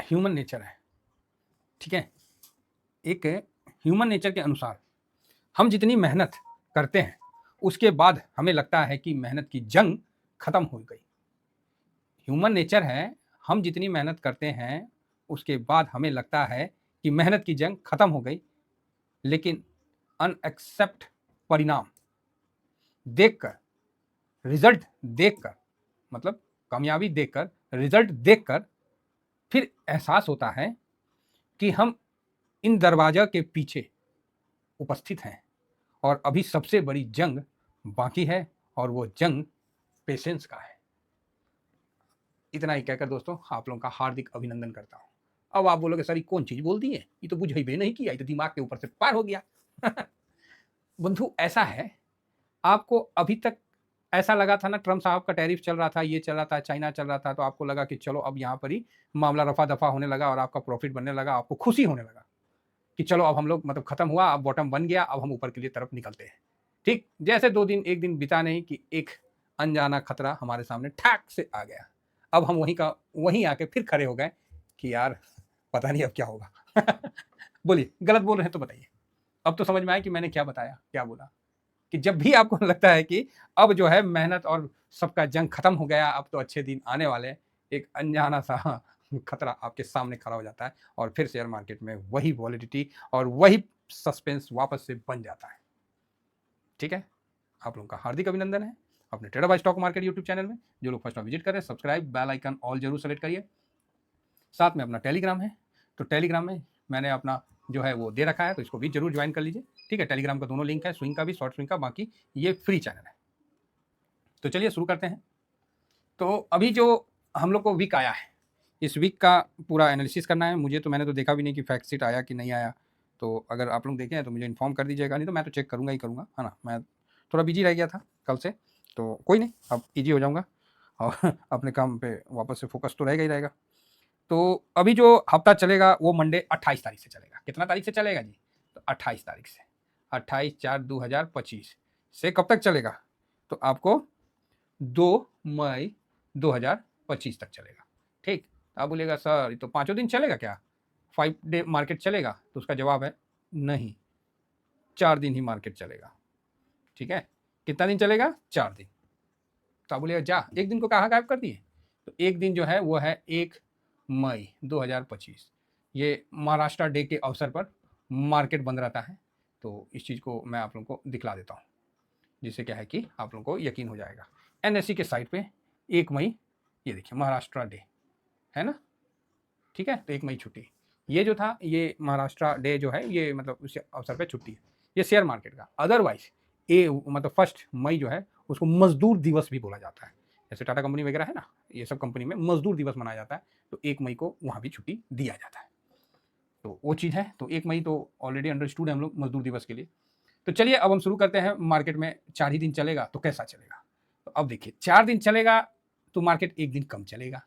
Human nature है, ठीक है। एक ह्यूमन नेचर के अनुसार हम जितनी मेहनत करते हैं उसके बाद हमें लगता है कि मेहनत की जंग खत्म हो गई। ह्यूमन नेचर है, हम जितनी मेहनत करते हैं उसके बाद हमें लगता है कि मेहनत की जंग खत्म हो गई, लेकिन अनएक्सेप्ट परिणाम देखकर, रिजल्ट देखकर, मतलब कामयाबी देखकर, रिजल्ट देखकर फिर एहसास होता है कि हम इन दरवाजा के पीछे उपस्थित हैं और अभी सबसे बड़ी जंग बाकी है, और वो जंग पेशेंस का है। इतना ही कहकर दोस्तों आप लोगों का हार्दिक अभिनंदन करता हूं। अब आप बोलोगे सर ये कौन चीज बोल दी है, ये तो बुझाई भी नहीं किया, ये तो दिमाग के ऊपर से पार हो गया। बंधु ऐसा है, आपको अभी तक ऐसा लगा था ना, ट्रम्प साहब का टैरिफ चल रहा था, ये चल रहा था, चाइना चल रहा था, तो आपको लगा कि चलो अब यहाँ पर ही मामला रफा दफा होने लगा और आपका प्रॉफिट बनने लगा, आपको खुशी होने लगा कि चलो अब हम लोग मतलब खत्म हुआ, अब बॉटम बन गया, अब हम ऊपर के लिए तरफ निकलते हैं। ठीक जैसे एक दिन बिता नहीं कि एक अनजाना खतरा हमारे सामने ठाक से आ गया। अब हम वहीं आके फिर खड़े हो गए कि यार पता नहीं अब क्या होगा। बोलिए गलत बोल रहे हैं तो बताइए। अब तो समझ में आया कि मैंने क्या बताया, क्या बोला, कि जब भी आपको लगता है कि अब जो है मेहनत और सबका जंग खत्म हो गया, अब तो अच्छे दिन आने वाले, एक अनजाना सा खतरा आपके सामने खड़ा हो जाता है और फिर शेयर मार्केट में वही वॉलिडिटी और वही सस्पेंस वापस से बन जाता है। ठीक है, आप लोगों का हार्दिक अभिनंदन है अपने trader by stock market YouTube channel में। जो लोग फर्स्ट टाइम विजिट कर रहे हैं, सब्सक्राइब, बेल आइकन ऑल जरूर सेलेक्ट करिए। साथ में अपना टेलीग्राम है, तो टेलीग्राम में मैंने अपना जो है वो दे रखा है, तो इसको भी जरूर ज्वाइन कर लीजिए। ठीक है, टेलीग्राम का दोनों लिंक है, स्विंग का भी, शॉर्ट स्विंग का, बाकी ये फ्री चैनल है। तो चलिए शुरू करते हैं। तो अभी जो हम लोग को वीक आया है, इस वीक का पूरा एनालिसिस करना है मुझे। तो मैंने तो देखा भी नहीं कि फैक्ट शीट आया कि नहीं आया, तो अगर आप लोग देखें तो मुझे इन्फॉर्म कर दीजिएगा, नहीं तो मैं तो चेक करूँगा ही करूँगा, है ना। मैं थोड़ा बिजी रह गया था कल से, तो कोई नहीं, अब ईजी हो जाऊँगा और अपने काम पे वापस से फोकस तो रहेगा ही रहेगा। तो अभी जो हफ्ता चलेगा वो मंडे 28 तारीख से चलेगा। कितना तारीख से चलेगा जी? तो 28 तारीख से, 28/4/2025 से कब तक चलेगा? तो आपको 2 मई 2025 तक चलेगा। ठीक, आप बोलिएगा सर ये तो 5 दिन चलेगा क्या, 5 डे मार्केट चलेगा? तो उसका जवाब है नहीं, 4 दिन ही मार्केट चलेगा। ठीक है, कितना दिन चलेगा? 4 दिन। तो आप बोलिएगा जा, एक दिन को कहाँ गायब कर दिए? तो एक दिन जो है वो है 1 मई 2025, ये महाराष्ट्र डे के अवसर पर मार्केट बंद रहता है। तो इस चीज़ को मैं आप लोगों को दिखला देता हूँ, जिससे क्या है कि आप लोगों को यकीन हो जाएगा। एनएससी के साइट पे 1 मई, ये देखिए महाराष्ट्र डे है ना, ठीक है, तो 1 मई छुट्टी। ये जो था ये महाराष्ट्र डे जो है ये मतलब उस अवसर पे छुट्टी है, ये शेयर मार्केट का। अदरवाइज ये मतलब 1 मई जो है उसको मजदूर दिवस भी बोला जाता है। जैसे टाटा कंपनी वगैरह है ना, ये सब कंपनी में मजदूर दिवस मनाया जाता है, तो 1 मई को वहाँ भी छुट्टी दिया जाता है। तो वो चीज़ है, तो 1 मई तो ऑलरेडी अंडरस्टूड है हम लोग मजदूर दिवस के लिए। तो चलिए अब हम शुरू करते हैं। मार्केट में 4 ही दिन चलेगा तो कैसा चलेगा? तो अब देखिए 4 दिन चलेगा तो मार्केट 1 दिन कम चलेगा।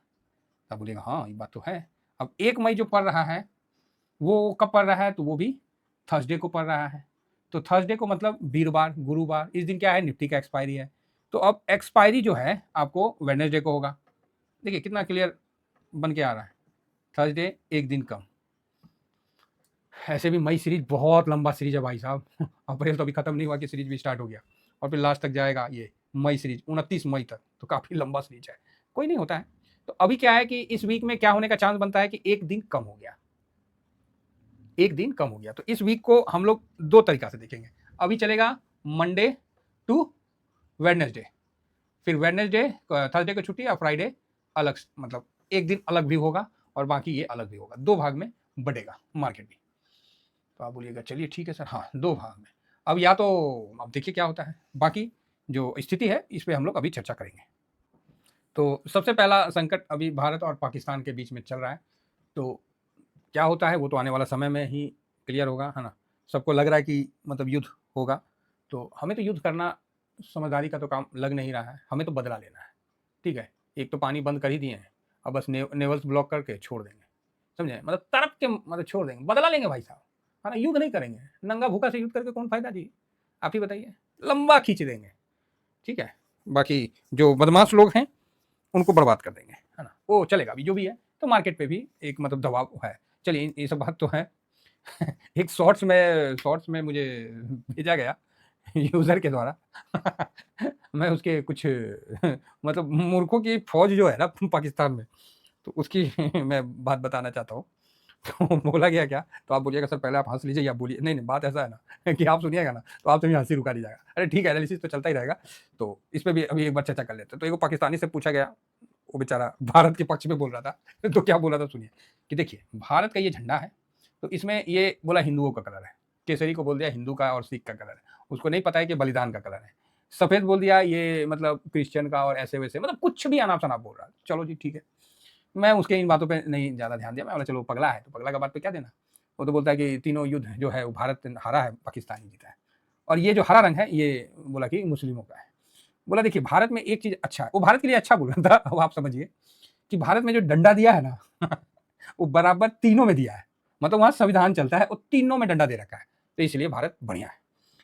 तब बोलेगा हाँ ये बात तो है। अब 1 मई जो पड़ रहा है वो कब पड़ रहा है? तो वो भी थर्सडे को पड़ रहा है। तो थर्सडे को मतलब वीरवार, गुरुवार, इस दिन क्या है? निफ्टी का एक्सपायरी है। तो अब एक्सपायरी जो है आपको वेडनेसडे को होगा। देखिए कितना क्लियर बन के आ रहा है, थर्सडे 1 दिन कम। ऐसे भी मई सीरीज बहुत लंबा सीरीज है भाई साहब। अप्रैल तो अभी खत्म नहीं हुआ कि सीरीज भी स्टार्ट हो गया और फिर लास्ट तक जाएगा ये मई सीरीज, 29 मई तक, तो काफ़ी लंबा सीरीज है। कोई नहीं होता है। तो अभी क्या है कि इस वीक में क्या होने का चांस बनता है कि 1 दिन कम हो गया, 1 दिन कम हो गया। तो इस वीक को हम लोग 2 तरीका से देखेंगे। अभी चलेगा मंडे टू वेडनेसडे, फिर वेडनेसडे थर्सडे को छुट्टी और फ्राइडे अलग, मतलब 1 दिन अलग भी होगा और बाकी ये अलग भी होगा। 2 भाग में बढ़ेगा मार्केट भी। तो आप बोलिएगा चलिए ठीक है सर, हाँ 2 भाग में। अब या तो अब देखिए क्या होता है, बाकी जो स्थिति है इस पर हम लोग अभी चर्चा करेंगे। तो सबसे पहला संकट अभी भारत और पाकिस्तान के बीच में चल रहा है। तो क्या होता है वो तो आने वाला समय में ही क्लियर होगा, है ना। सबको लग रहा है कि मतलब युद्ध होगा, तो हमें तो युद्ध करना समझदारी का तो काम लग नहीं रहा है, हमें तो बदला लेना है। ठीक है, एक तो पानी बंद कर ही दिए हैं, अब बस नेवल्स ब्लॉक करके छोड़ देंगे, समझे, मतलब तड़प के मतलब छोड़ देंगे, बदला लेंगे भाई साहब, है ना। युद्ध नहीं करेंगे, नंगा भूखा से युद्ध करके कौन फायदा जी, आप ही बताइए, लंबा खींच देंगे। ठीक है, बाकी जो बदमाश लोग हैं उनको बर्बाद कर देंगे, है ना, वो चलेगा अभी जो भी है। तो मार्केट पे भी एक मतलब दबाव है। चलिए ये सब बात तो है। एक शॉर्ट्स में मुझे भेजा गया यूज़र के द्वारा। मैं उसके कुछ मतलब मूर्खों की फ़ौज जो है ना पाकिस्तान में, तो उसकी मैं बात बताना चाहता हूँ। तो बोला गया क्या, तो आप बोलिएगा सर पहले आप हँस लीजिए या बोलिए, नहीं, बात ऐसा है ना कि आप सुनिएगा ना तो आपसे भी हँसी रुका नहीं जाएगा। अरे ठीक है, एनालिसिस तो चलता ही रहेगा। तो इस पे भी अभी एक बार चर्चा कर लेते हैं। तो एक पाकिस्तानी से पूछा गया, वो बेचारा भारत के पक्ष में बोल रहा था। तो क्या बोला था सुनिए, कि देखिए भारत का ये झंडा है, तो इसमें ये बोला हिंदुओं का कलर है, केसरी को बोल दिया हिंदू का और सिख का कलर है, उसको नहीं पता है कि बलिदान का कलर है। सफ़ेद बोल दिया ये मतलब क्रिश्चियन का, और ऐसे-वैसे मतलब कुछ भी अनाप-शनाप बोल रहा है। चलो जी ठीक है। मैं उसके इन बातों पे नहीं ज़्यादा ध्यान दिया। मैं बोला चलो पगला है, तो पगला का बात पे क्या देना। वो तो बोलता है कि तीनों युद्ध जो है वो भारत हारा है, पाकिस्तान ही जीता है। और ये जो हरा रंग है ये बोला कि मुस्लिमों का है। बोला देखिए भारत में एक चीज़ अच्छा है, वो भारत के लिए अच्छा बोल रहा था। अब आप समझिए कि भारत में जो डंडा दिया है ना वो बराबर तीनों में दिया है। मतलब वहाँ संविधान चलता है, वो तीनों में डंडा दे रखा है। तो इसलिए भारत बढ़िया है।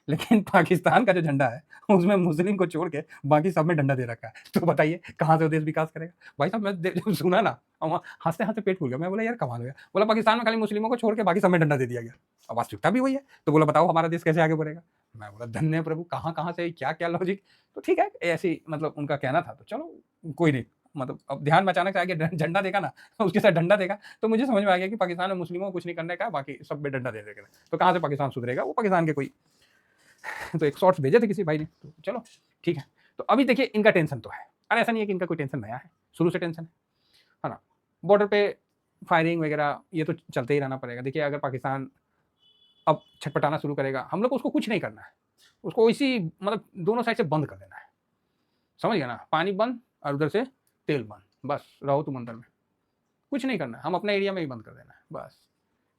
लेकिन पाकिस्तान का जो झंडा है उसमें मुस्लिम को छोड़ के बाकी सब में डंडा दे रखा है। तो बताइए कहाँ से वो देश विकास करेगा? भाई साहब मैं जब सुना ना, हँसते-हँसते पेट फूल गया। मैं बोला यार कमाल हो गया। बोला पाकिस्तान में खाली मुस्लिमों को छोड़ के बाकी सब में डंडा दे दिया गया। अब वास्तविकता भी वही है। तो बोला बताओ हमारा देश कैसे आगे बढ़ेगा? मैं बोला धन्य प्रभु, कहाँ-कहाँ से क्या-क्या लॉजिक। तो ठीक है, ऐसी मतलब उनका कहना था, तो चलो कोई नहीं। मतलब अब ध्यान में अचानक से आ गया, झंडा देखा ना उसके साथ डंडा देखा, तो मुझे समझ में आ गया कि पाकिस्तान में मुस्लिमों को कुछ नहीं करने का, बाकी सब में डंडा दे देगा। तो कहाँ से पाकिस्तान सुधरेगा? वो पाकिस्तान के कोई तो एक शॉर्ट्स भेजे थे किसी भाई ने, तो चलो ठीक है। तो अभी देखिए इनका टेंशन तो है, और ऐसा नहीं है कि इनका कोई टेंशन नया है, शुरू से टेंशन है ना। बॉर्डर पे फायरिंग वगैरह ये तो चलते ही रहना पड़ेगा। देखिए अगर पाकिस्तान अब छटपटाना शुरू करेगा, हम लोग को उसको कुछ नहीं करना है, उसको इसी मतलब दोनों साइड से बंद कर देना है, समझ गया ना। पानी बंद और उधर से तेल बंद, बस रहो तुम अंदर में, कुछ नहीं करना है, हम अपने एरिया में ही बंद कर देना है बस।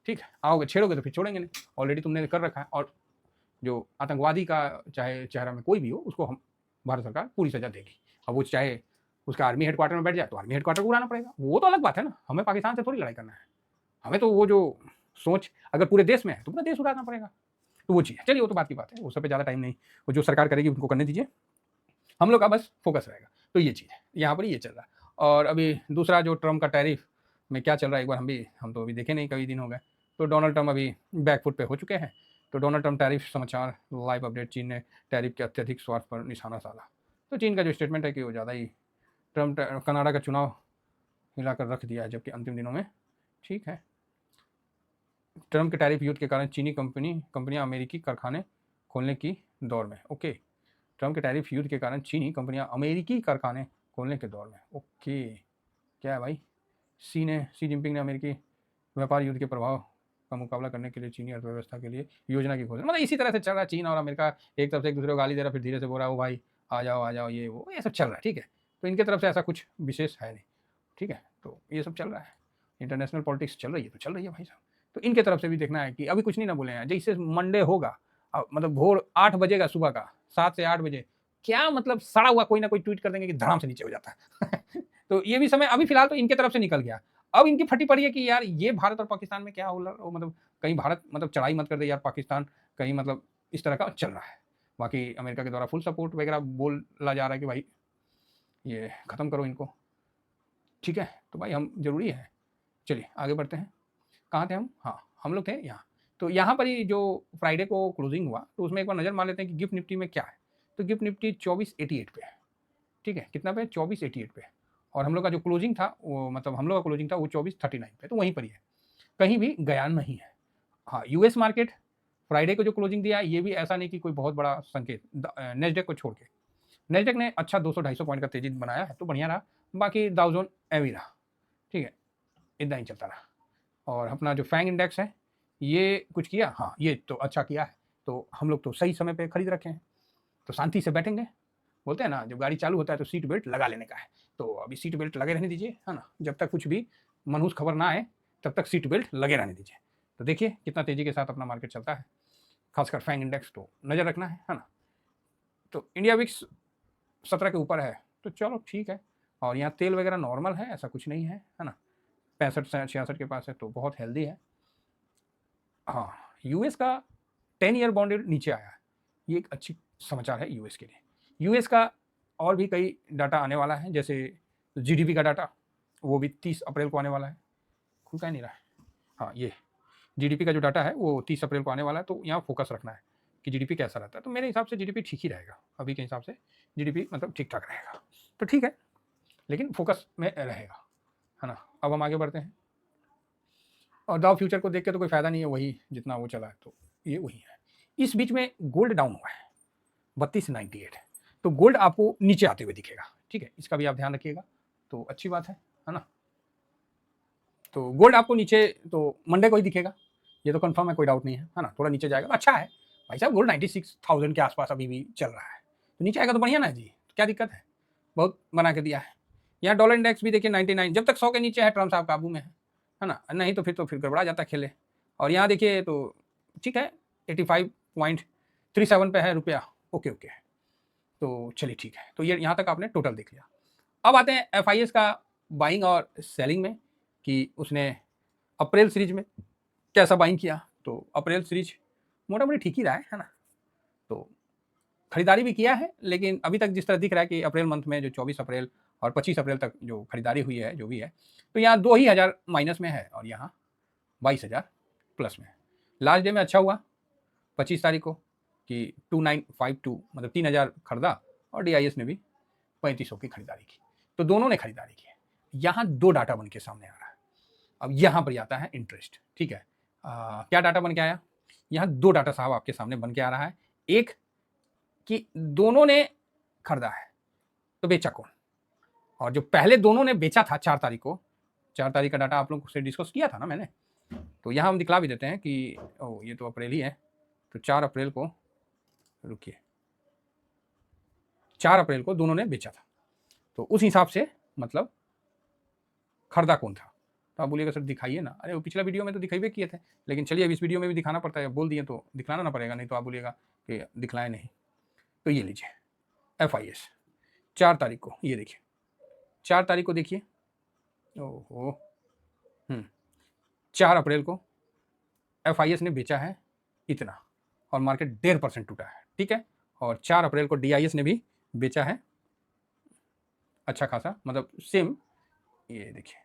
ठीक है, आओगे छेड़ोगे तो फिर छोड़ेंगे नहीं, ऑलरेडी तुमने कर रखा है। और जो आतंकवादी का चाहे चेहरा में कोई भी हो, उसको हम भारत सरकार पूरी सजा देगी। अब वो चाहे उसका आर्मी हेडक्वार्टर में बैठ जाए, तो आर्मी हेडक्वार्टर को उड़ाना पड़ेगा, वो तो अलग बात है ना। हमें पाकिस्तान से थोड़ी लड़ाई करना है, हमें तो वो जो सोच अगर पूरे देश में है तो पूरा देश उड़ाना पड़ेगा। तो वो चीज़ है, चलिए वो तो बात की बात है, वो सब पे ज़्यादा टाइम नहीं, वो जो सरकार करेगी उनको करने दीजिए, हम लोग का बस फोकस रहेगा। तो ये चीज़ है, यहाँ पर ये चल रहा है। और अभी दूसरा जो ट्रम्प का टैरिफ में क्या चल रहा है, एक बार हम तो अभी देखे नहीं, कई दिन हो गए। तो डोनाल्ड ट्रम्प अभी बैकफुट पे हो चुके हैं। तो डोनाल्ड ट्रम्प टैरिफ समाचार लाइव अपडेट, चीन ने टैरिफ के अत्यधिक स्वार्थ पर निशाना साधा। तो चीन का जो स्टेटमेंट है कि वो ज़्यादा ही ट्रम्प कनाडा का चुनाव हिलाकर रख दिया है, जबकि अंतिम दिनों में ठीक है। ट्रम्प के टैरिफ युद्ध के कारण चीनी कंपनियां अमेरिकी कारखाने खोलने की दौर में। ओके, ट्रम्प के टैरिफ युद्ध के कारण चीनी कंपनियां अमेरिकी कारखाने खोलने के दौर में। ओके, क्या है भाई, सी जिनपिंग ने अमेरिकी व्यापार युद्ध के प्रभाव का मुकाबला करने के लिए चीनी अर्थव्यवस्था के लिए योजना की घोषणा। मतलब इसी तरह से चल रहा है, चीन और अमेरिका एक तरफ से एक दूसरे को गाली दे रहा, फिर धीरे से बोल रहा है वो भाई आ जाओ ये वो, ये सब चल रहा है। ठीक है, तो इनके तरफ से ऐसा कुछ विशेष है नहीं। ठीक है, तो ये सब चल रहा है, इंटरनेशनल पॉलिटिक्स चल रही है, तो चल रही है भाई साहब। तो इनके तरफ से भी देखना है कि अभी कुछ नहीं ना बोले हैं, जैसे मंडे होगा मतलब भोर 8 बजेगा सुबह का, 7 से 8 बजे, क्या मतलब सड़ा हुआ कोई ना कोई ट्वीट कर देंगे कि धड़ाम से नीचे हो जाता है। तो ये भी समय अभी फिलहाल तो इनके तरफ से निकल गया। अब इनकी फटी पड़ी है कि यार ये भारत और पाकिस्तान में क्या हो रहा है, मतलब कहीं भारत मतलब चढ़ाई मत कर दे यार पाकिस्तान, कहीं मतलब इस तरह का चल रहा है। बाकी अमेरिका के द्वारा फुल सपोर्ट वगैरह बोला जा रहा है कि भाई ये ख़त्म करो इनको। ठीक है, तो भाई हम ज़रूरी है। चलिए आगे बढ़ते हैं, कहाँ थे हम? हाँ, हम लोग थे यहाँ। तो यहाँ पर ही जो फ्राइडे को क्लोजिंग हुआ, तो उसमें एक बार नज़र मार लेते हैं कि गिफ्ट निफ्टी में क्या है। तो गिफ्ट निफ्टी 2488 पे है। ठीक है, कितना पे? 2488 पे। और हम लोग का जो क्लोजिंग था वो मतलब हम लोग का क्लोजिंग था वो 2439 पे, तो वहीं पर ही है, कहीं भी गया नहीं है। हाँ, यूएस मार्केट फ्राइडे को जो क्लोजिंग दिया ये भी ऐसा नहीं कि कोई बहुत बड़ा संकेत, नेस्डेक को छोड़ के। नेस्डेक ने अच्छा 200-250 पॉइंट का तेजी बनाया है, तो बढ़िया रहा। बाकी डाउ जोन एवरी रहा। ठीक है, इतना ही चलता रहा। और अपना जो फैंग इंडेक्स है ये कुछ किया, हाँ ये तो अच्छा किया है। तो हम लोग तो सही समय पे खरीद रखे हैं, तो शांति से बैठेंगे। बोलते हैं ना जब गाड़ी चालू होता है तो सीट बेल्ट लगा लेने का है, तो अभी सीट बेल्ट लगे रहने दीजिए, है ना। जब तक कुछ भी मनहूस खबर ना आए तब तक सीट बेल्ट लगे रहने दीजिए। तो देखिए कितना तेज़ी के साथ अपना मार्केट चलता है, खासकर फैंग इंडेक्स तो नज़र रखना है ना। तो इंडिया विक्स 17 के ऊपर है, तो चलो ठीक है। और यहाँ तेल वगैरह नॉर्मल है, ऐसा कुछ नहीं है ना। 65-66 के पास है, तो बहुत हेल्दी है। हाँ, यूएस का 10 ईयर बॉन्ड नीचे आया है, ये एक अच्छी समाचार है यूएस के लिए। यूएस का और भी कई डाटा आने वाला है, जैसे जीडीपी का डाटा, वो भी 30 अप्रैल को आने वाला है। खुल का नहीं रहा है, हाँ ये जीडीपी का जो डाटा है वो 30 अप्रैल को आने वाला है। तो यहाँ फोकस रखना है कि जीडीपी कैसा रहता है। तो मेरे हिसाब से जीडीपी ठीक ही रहेगा, अभी के हिसाब से जीडीपी मतलब ठीक ठाक रहेगा। तो ठीक है, लेकिन फोकस में रहेगा, है ना। अब हम आगे बढ़ते हैं, और डाउ फ्यूचर को देख के तो कोई फायदा नहीं है, वही जितना वो चला है तो ये वही है। इस बीच में गोल्ड डाउन हुआ है 3298, तो गोल्ड आपको नीचे आते हुए दिखेगा, ठीक है, इसका भी आप ध्यान रखिएगा, तो अच्छी बात है ना। तो गोल्ड आपको नीचे तो मंडे को ही दिखेगा, ये तो कंफर्म है, कोई डाउट नहीं है ना। थोड़ा नीचे जाएगा तो अच्छा है भाई साहब, गोल्ड 96,000 के आसपास अभी भी चल रहा है, तो नीचे आएगा तो बढ़िया ना जी, तो क्या दिक्कत है, बहुत बना के दिया है। यहाँ डॉलर इंडेक्स भी देखिए 99, जब तक 100 के नीचे है ट्रम्प साहब काबू में है ना, नहीं तो फिर गड़बड़ा जाता खेले। और यहाँ देखिए तो ठीक है 85.37 पे है रुपया, ओके ओके, तो चलिए ठीक है। तो ये यहाँ तक आपने टोटल देख लिया। अब आते हैं FIS का बाइंग और सेलिंग में, कि उसने अप्रैल सीरीज में कैसा बाइंग किया। तो अप्रैल सीरीज मोटा मोटी ठीक ही रहा है ना, तो खरीदारी भी किया है, लेकिन अभी तक जिस तरह दिख रहा है कि अप्रैल मंथ में जो 24 अप्रैल और 25 अप्रैल तक जो खरीदारी हुई है जो भी है, तो यहाँ 2,000 माइनस में है और यहाँ 22,000 प्लस में है। लास्ट डे में अच्छा हुआ 25 तारीख को कि 2952 मतलब 3,000 खरीदा, और DIS ने भी 3500 की खरीदारी की, तो दोनों ने खरीदारी की है। यहाँ दो डाटा बन के सामने आ रहा है। अब यहाँ पर आता है इंटरेस्ट, ठीक है। क्या डाटा बन के आया, यहाँ दो डाटा साहब आपके सामने बन के आ रहा है। एक कि दोनों ने खरीदा है तो बेचा कौन, और जो पहले दोनों ने बेचा था 4 तारीख को, 4 तारीख का डाटा आप लोगों से डिस्कस किया था ना मैंने, तो यहाँ हम दिखला भी देते हैं कि ये तो अप्रैल ही है, तो 4 अप्रैल को, रुकिए, 4 अप्रैल को दोनों ने बेचा था, तो उस हिसाब से मतलब खरीदा कौन था। तो आप बोलिएगा सर दिखाइए ना, अरे वो पिछला वीडियो में तो दिखाई किए थे, लेकिन चलिए अब इस वीडियो में भी दिखाना पड़ता है, बोल दिए तो दिखलाना ना पड़ेगा, नहीं तो आप बोलिएगा कि दिखलाए नहीं। तो ये लीजिए FIS 4 तारीख को, ये देखिए 4 तारीख को देखिए, ओहो 4 अप्रैल को FIS ने बेचा है इतना, और मार्केट 1.5% टूटा है, ठीक है। और 4 अप्रैल को DIS ने भी बेचा है अच्छा खासा, मतलब सेम, ये देखिए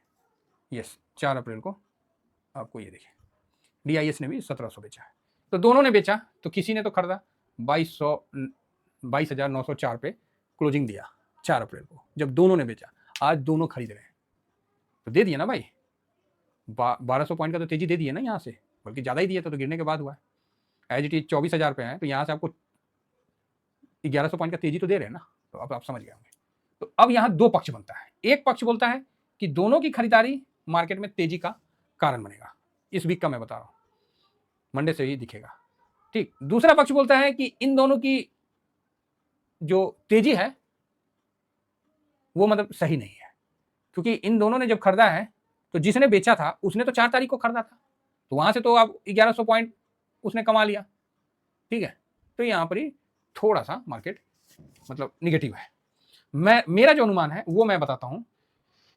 यस 4 अप्रैल को आपको ये देखिए DIS ने भी 1700 बेचा है, तो दोनों ने बेचा, तो किसी ने तो खरीदा 22,904 पे क्लोजिंग दिया 4 अप्रैल को, जब दोनों ने बेचा। आज दोनों खरीद रहे हैं, तो दे दिया ना भाई, 1200 पॉइंट का तो तेजी दे दी है ना यहाँ से, बल्कि ज़्यादा ही दिया था, तो गिरने के बाद हुआ है। एज इट इज 24,000 पे है, तो यहाँ से आपको 1100 पॉइंट का तेजी तो दे रहे हैं ना, तो अब आप समझ गए होंगे। तो अब यहाँ दो पक्ष बनता है, एक पक्ष बोलता है कि दोनों की खरीदारी मार्केट में तेजी का कारण बनेगा, इस वीक का मैं बता रहा हूँ, मंडे से ही दिखेगा, ठीक। दूसरा पक्ष बोलता है कि इन दोनों की जो तेजी है वो मतलब सही नहीं है, क्योंकि इन दोनों ने जब खरीदा है तो जिसने बेचा था उसने तो 4 तारीख को खरीदा था, तो वहां से तो अब 1100 पॉइंट उसने कमा लिया, ठीक है। तो यहाँ पर ही थोड़ा सा मार्केट मतलब निगेटिव है। मेरा जो अनुमान है वो मैं बताता हूं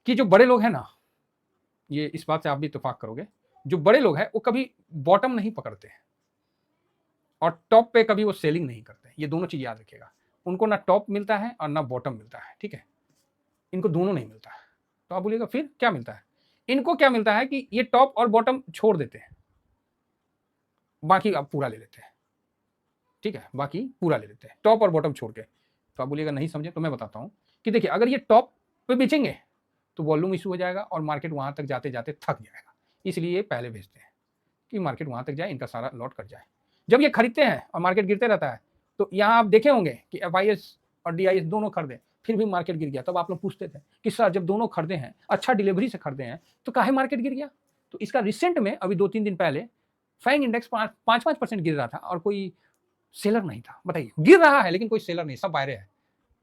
कि जो बड़े लोग हैं ना, ये इस बात से आप भी इत्तेफाक करोगे, जो बड़े लोग हैं वो कभी बॉटम नहीं पकड़ते हैं और टॉप पे कभी वो सेलिंग नहीं करते, ये दोनों चीज याद रखिएगा। उनको ना टॉप मिलता है और ना बॉटम मिलता है, ठीक है, इनको दोनों नहीं मिलता है। तो आप बोलिएगा फिर क्या मिलता है, इनको क्या मिलता है कि ये टॉप और बॉटम छोड़ देते हैं, बाकी आप पूरा ले लेते हैं, ठीक है, बाकी पूरा ले लेते हैं टॉप और बॉटम छोड़ के। तो आप बोलिएगा नहीं समझे, तो मैं बताता हूं कि देखिए अगर ये टॉप पे बेचेंगे तो वॉल्यूम इशू हो जाएगा और मार्केट वहां तक जाते जाते थक जाएगा, इसलिए पहले भेजते हैं कि मार्केट वहां तक जाए, इनका सारा लॉट कट जाए। जब ये खरीदते हैं और मार्केट गिरते रहता है, तो यहाँ आप देखे होंगे कि FIS और DIS दोनों खरीदे, फिर भी मार्केट गिर गया। तब आप लोग पूछते थे कि सर जब दोनों खरीदे हैं, अच्छा डिलीवरी से खरीदे हैं, तो काहे मार्केट गिर गया। तो इसका रिसेंट में अभी 2-3 दिन पहले फैंग इंडेक्स 5% गिर रहा था और कोई सेलर नहीं था। बताइए, गिर रहा है लेकिन कोई सेलर नहीं, सब बाहर है।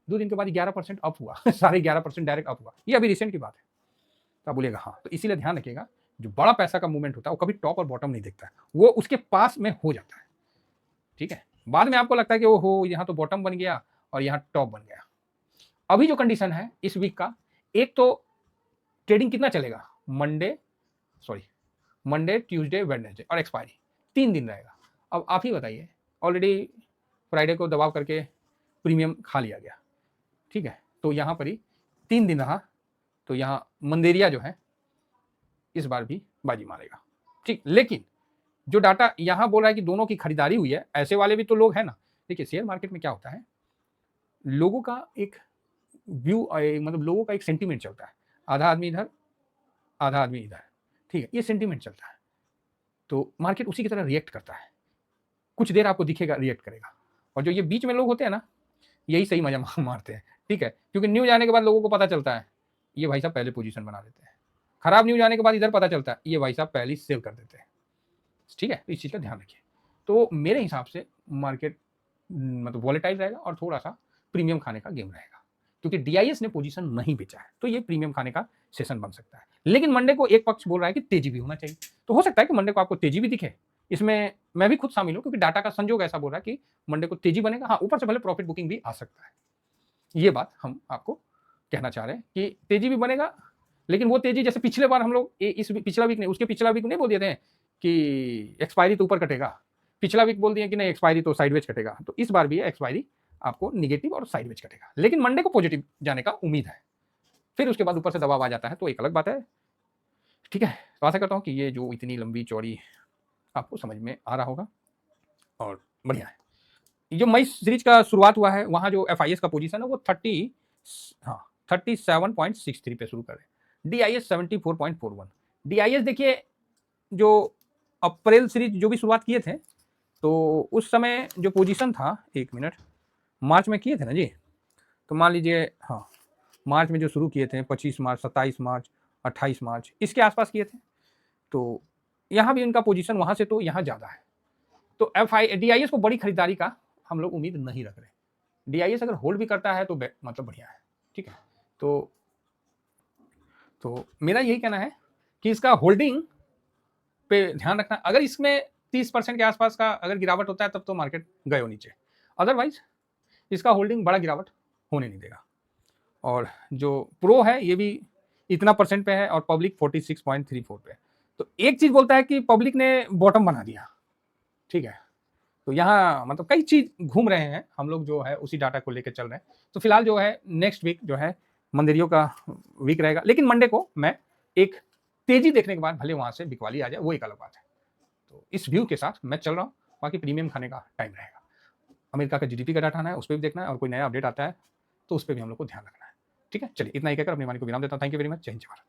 2 दिन के बाद 11% अप हुआ सारे 11% डायरेक्ट अप हुआ, ये अभी रिसेंट की बात है। तो आप बोलिएगा हाँ, तो इसीलिए ध्यान रखिएगा, जो बड़ा पैसा का मूवमेंट होता है वो कभी टॉप और बॉटम नहीं देखता है, वो उसके पास में हो जाता है, ठीक है। बाद में आपको लगता है कि वो हो यहाँ तो बॉटम बन गया और यहाँ टॉप बन गया। अभी जो कंडीशन है इस वीक का, एक तो ट्रेडिंग कितना चलेगा, मंडे ट्यूसडे वेडनेसडे और एक्सपायरी 3 दिन रहेगा। अब आप ही बताइए, ऑलरेडी फ्राइडे को दबाव करके प्रीमियम खा लिया गया, ठीक है, तो यहाँ पर ही 3 दिन रहा तो यहाँ मंदेरिया जो है इस बार भी बाजी मारेगा, ठीक। लेकिन जो डाटा यहाँ बोल रहा है कि दोनों की खरीदारी हुई है, ऐसे वाले भी तो लोग हैं ना। देखिए शेयर मार्केट में क्या होता है, लोगों का एक व्यू, मतलब लोगों का एक सेंटीमेंट चलता है, आधा आदमी इधर आधा आदमी इधर, ठीक है, ये सेंटीमेंट चलता है। तो मार्केट उसी की तरह रिएक्ट करता है, कुछ देर आपको दिखेगा रिएक्ट करेगा, और जो ये बीच में लोग होते हैं ना, यही सही मजा मारते हैं, ठीक है। क्योंकि न्यूज आने के बाद लोगों को पता चलता है, ये भाई साहब पहले पोजीशन बना देते हैं, खराब न्यूज आने के बाद इधर पता चलता है, ये भाई साहब पहले सेल कर देते हैं, ठीक है। तो इस चीज़ का ध्यान रखिए। तो मेरे हिसाब से मार्केट मतलब वॉलेटाइल रहेगा और थोड़ा सा प्रीमियम खाने का गेम रहेगा, क्योंकि डीआईएस ने पोजीशन नहीं बेचा है, तो ये प्रीमियम खाने का सेशन बन सकता है। लेकिन मंडे को एक पक्ष बोल रहा है कि तेजी भी होना चाहिए, तो हो सकता है कि मंडे को आपको तेजी भी दिखे। इसमें मैं भी खुद शामिल हूं, क्योंकि डाटा का संजोग ऐसा बोल रहा है कि मंडे को तेजी बनेगा। हाँ, ऊपर से भले प्रॉफिट बुकिंग भी आ सकता है, ये बात हम आपको कहना चाह रहे हैं कि तेजी भी बनेगा। लेकिन वो तेजी जैसे पिछले बार हम लोग इस पिछला वीक नहीं, उसके पिछला वीक नहीं बोल दिए थे कि एक्सपायरी तो ऊपर कटेगा, पिछला वीक बोल दिए कि नहीं एक्सपायरी तो साइडवेज कटेगा, तो इस बार भी एक्सपायरी आपको निगेटिव और साइडवेज कटेगा। लेकिन मंडे को पॉजिटिव जाने का उम्मीद है, फिर उसके बाद ऊपर से दबाव आ जाता है तो एक अलग बात है, ठीक है। तो आशा करता हूँ कि ये जो इतनी लंबी चौड़ी आपको समझ में आ रहा होगा और बढ़िया है। जो मई सीरीज का शुरुआत हुआ है, वहां जो एफआईएस का पोजीशन है वो 37.63 पे शुरू करें, डीआईएस 74.41। डीआईएस देखिए जो अप्रैल सीरीज जो भी शुरुआत किए थे, तो उस समय जो पोजीशन था, एक मिनट, मार्च में किए थे ना जी, तो मान लीजिए हाँ, मार्च में जो शुरू किए थे 25 मार्च, 27 मार्च, 28 मार्च, इसके आसपास किए थे। तो यहाँ भी इनका पोजीशन वहाँ से तो यहाँ ज़्यादा है, तो डीआईएस को बड़ी खरीदारी का हम लोग उम्मीद नहीं रख रहे। डीआईएस अगर होल्ड भी करता है तो मतलब बढ़िया है, ठीक है। तो मेरा यही कहना है कि इसका होल्डिंग पे ध्यान रखना। अगर इसमें 30% के आसपास का अगर गिरावट होता है तब तो मार्केट गए हो नीचे, अदरवाइज इसका होल्डिंग बड़ा गिरावट होने नहीं देगा। और जो प्रो है ये भी इतना परसेंट पे है और पब्लिक 46.34 पे। तो एक चीज बोलता है कि पब्लिक ने बॉटम बना दिया, ठीक है। तो यहाँ मतलब कई चीज घूम रहे हैं, हम लोग जो है उसी डाटा को लेकर चल रहे हैं। तो फिलहाल जो है नेक्स्ट वीक जो है मंदिरियों का वीक रहेगा, लेकिन मंडे को मैं एक तेजी देखने के बाद भले वहां से बिकवाली आ जाए, वो एक अलग बात है। तो इस व्यू के साथ मैं चल रहा हूँ, बाकी प्रीमियम खाने का टाइम रहेगा। अमेरिका का जीडीपी का डाटा आना है, उस पर भी देखना है, और कोई नया अपडेट आता है तो उस पर भी हम लोग को ध्यान रखना है, ठीक है। चलिए इतना ही कहकर अपनी वाणी को विराम देता हूँ। Thank you very much. जय हिंद, जय भारत।